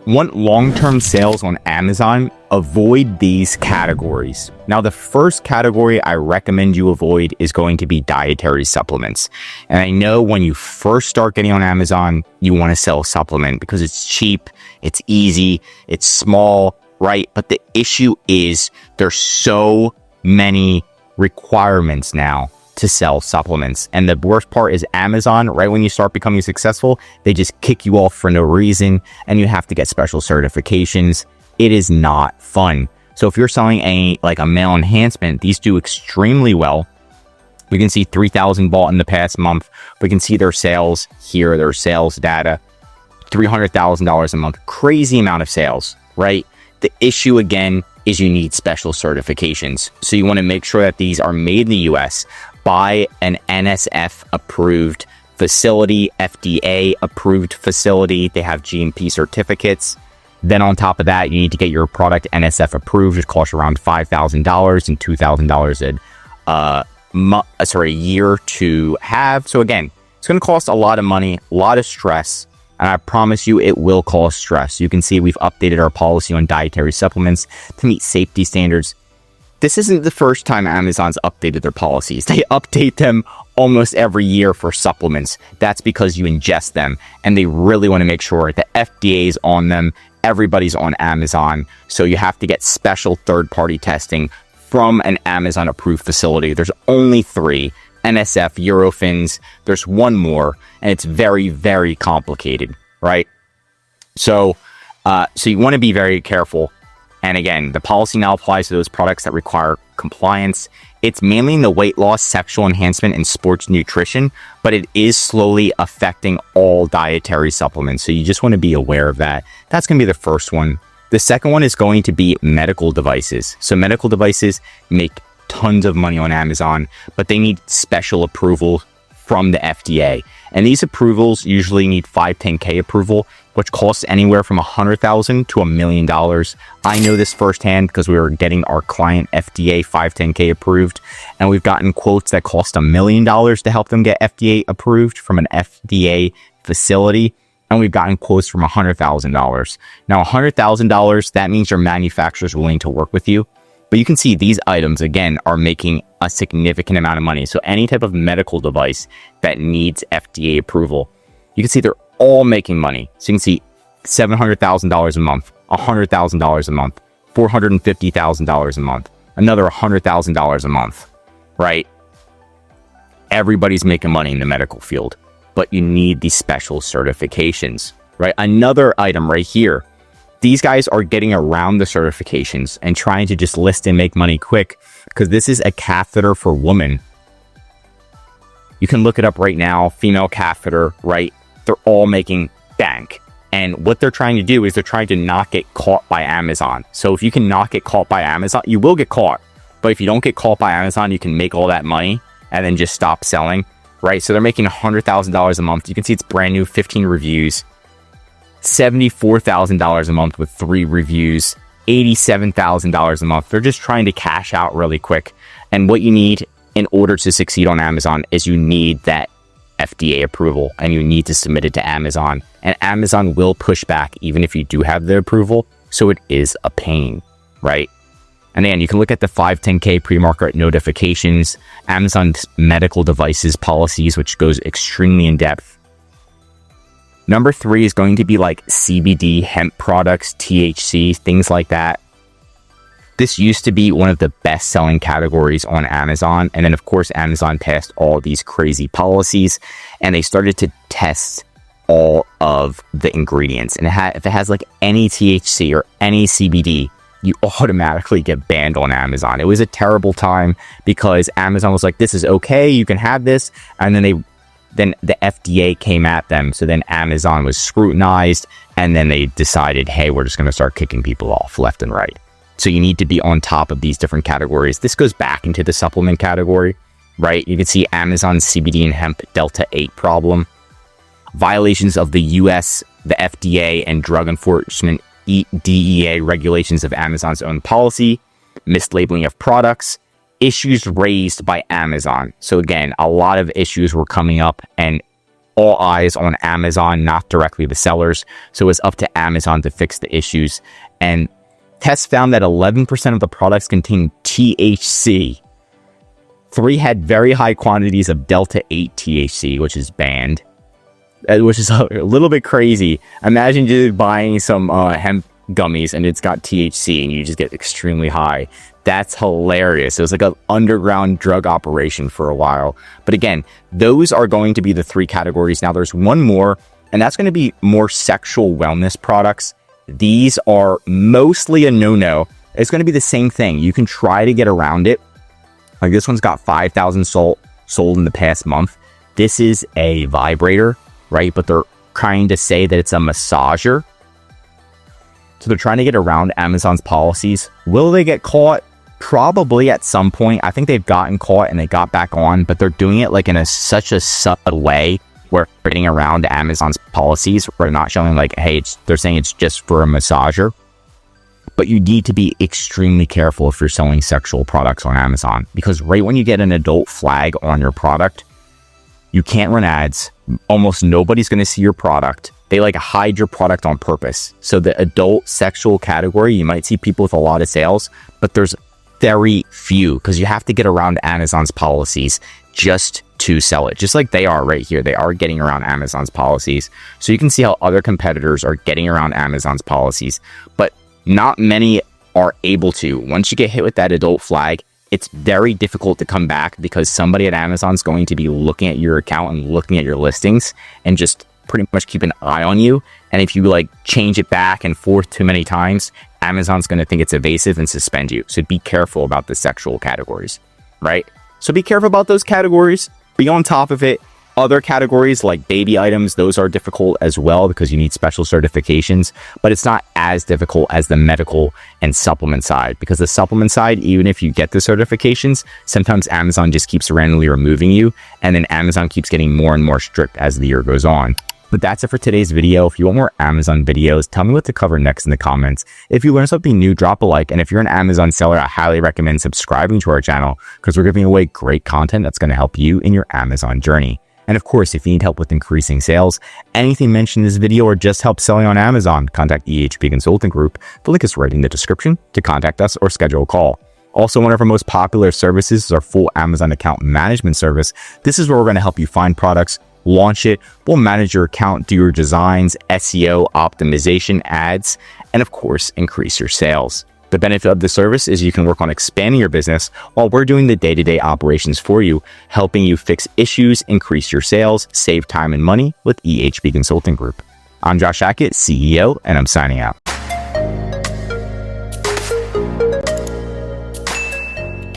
Want long-term sales on Amazon? Avoid these categories. Now, the first category I recommend you avoid is going to be dietary supplements. And I know when you first start getting on Amazon, you want to sell a supplement because it's cheap, it's easy, it's small, right? But the issue is there's so many requirements now to sell supplements. And the worst part is Amazon, right when you start becoming successful, they just kick you off for no reason and you have to get special certifications. It is not fun. So if you're selling a male enhancement, these do extremely well. We can see 3,000 bought in the past month. We can see their sales here, their sales data, $300,000 a month. Crazy amount of sales, right? The issue again is you need special certifications. So you want to make sure that these are made in the US by an NSF approved facility, FDA approved facility. They have GMP certificates. Then on top of that, you need to get your product NSF approved, which costs around $5,000 and $2,000 a year to have. So again, it's going to cost a lot of money, a lot of stress. And I promise you it will cause stress. You can see we've updated our policy on dietary supplements to meet safety standards. This isn't the first time Amazon's updated their policies. They update them almost every year for supplements. That's because you ingest them. And they really want to make sure that FDA's on them. Everybody's on Amazon. So you have to get special third-party testing from an Amazon-approved facility. There's only 3. NSF, Eurofins, there's one more, and it's very, very complicated, right? So you want to be very careful. And again, the policy now applies to those products that require compliance. It's mainly in the weight loss, sexual enhancement, and sports nutrition, but it is slowly affecting all dietary supplements. So you just want to be aware of that. That's going to be the first one. The second one is going to be medical devices. So medical devices make tons of money on Amazon, but they need special approval from the FDA. And these approvals usually need 510K approval, which costs anywhere from $100,000 to $1 million. I know this firsthand because we were getting our client FDA 510K approved, and we've gotten quotes that cost $1 million to help them get FDA approved from an FDA facility. And we've gotten quotes from $100,000. Now, $100,000, that means your manufacturer is willing to work with you. But you can see these items, again, are making a significant amount of money. So any type of medical device that needs FDA approval, you can see they're all making money. So you can see $700,000 a month, $100,000 a month, $450,000 a month, another $100,000 a month, right? Everybody's making money in the medical field, but you need these special certifications, right? Another item right here. These guys are getting around the certifications and trying to just list and make money quick because this is a catheter for women. You can look it up right now, female catheter, right? They're all making bank. And what they're trying to do is they're trying to not get caught by Amazon. So if you can not get caught by Amazon, you will get caught. But if you don't get caught by Amazon, you can make all that money and then just stop selling, right? So they're making $100,000 a month. You can see it's brand new, 15 reviews. $74,000 a month with 3 reviews, $87,000 a month. They're just trying to cash out really quick. And what you need in order to succeed on Amazon is you need that FDA approval and you need to submit it to Amazon. And Amazon will push back even if you do have the approval. So it is a pain, right? And then you can look at the 510K pre-market notifications, Amazon's medical devices policies, which goes extremely in depth. Number 3 is going to be like CBD hemp products, THC, things like that. This used to be one of the best selling categories on Amazon. And then of course, Amazon passed all these crazy policies and they started to test all of the ingredients. And if it has like any THC or any CBD, you automatically get banned on Amazon. It was a terrible time because Amazon was like, this is okay, you can have this. And then the FDA came at them. So then Amazon was scrutinized and then they decided, hey, we're just going to start kicking people off left and right. So you need to be on top of these different categories. This goes back into the supplement category, right? You can see Amazon's CBD and hemp Delta 8 problem, violations of the US, the FDA and drug enforcement DEA regulations of Amazon's own policy, mislabeling of products, issues raised by Amazon. So again, a lot of issues were coming up and all eyes on Amazon, not directly the sellers. So it's up to Amazon to fix the issues. And tests found that 11% of the products contain THC. 3 had very high quantities of Delta 8 THC, which is banned, which is a little bit crazy. Imagine just buying some hemp gummies and it's got THC and you just get extremely high. That's hilarious. It was like an underground drug operation for a while. But again, those are going to be the 3 categories. Now there's one more, and that's going to be more sexual wellness products. These are mostly a no-no. It's going to be the same thing. You can try to get around it. Like this one's got 5,000 sold in the past month. This is a vibrator, right? But they're trying to say that it's a massager. So they're trying to get around Amazon's policies. Will they get caught? Probably at some point. I think they've gotten caught and they got back on, but they're doing it like in such a subtle way where they're getting around Amazon's policies. Where they're not showing like, hey, they're saying it's just for a massager. But you need to be extremely careful if you're selling sexual products on Amazon, because right when you get an adult flag on your product, you can't run ads. Almost nobody's going to see your product. They like hide your product on purpose. So the adult sexual category, you might see people with a lot of sales, but there's very few because you have to get around Amazon's policies just to sell it. Just like they are right here. They are getting around Amazon's policies. So you can see how other competitors are getting around Amazon's policies, but not many are able to. Once you get hit with that adult flag, it's very difficult to come back because somebody at Amazon's going to be looking at your account and looking at your listings and just pretty much keep an eye on you. And if you like change it back and forth too many times, Amazon's going to think it's evasive and suspend you. So be careful about the sexual categories, right? So be careful about those categories. Be on top of it. Other categories like baby items, those are difficult as well because you need special certifications, but it's not as difficult as the medical and supplement side, because the supplement side, even if you get the certifications, sometimes Amazon just keeps randomly removing you, and then Amazon keeps getting more and more strict as the year goes on. But that's it for today's video. If you want more Amazon videos, tell me what to cover next in the comments. If you learned something new, drop a like. And if you're an Amazon seller, I highly recommend subscribing to our channel because we're giving away great content that's going to help you in your Amazon journey. And of course, if you need help with increasing sales, anything mentioned in this video, or just help selling on Amazon, contact EHP Consulting Group. The link is right in the description to contact us or schedule a call. Also, one of our most popular services is our full Amazon account management service. This is where we're going to help you find products, launch it. We'll manage your account, do your designs, SEO, optimization, ads, and of course, increase your sales. The benefit of the service is you can work on expanding your business while we're doing the day-to-day operations for you, helping you fix issues, increase your sales, save time and money with EHP Consulting Group. I'm Josh Hackett, CEO, and I'm signing out.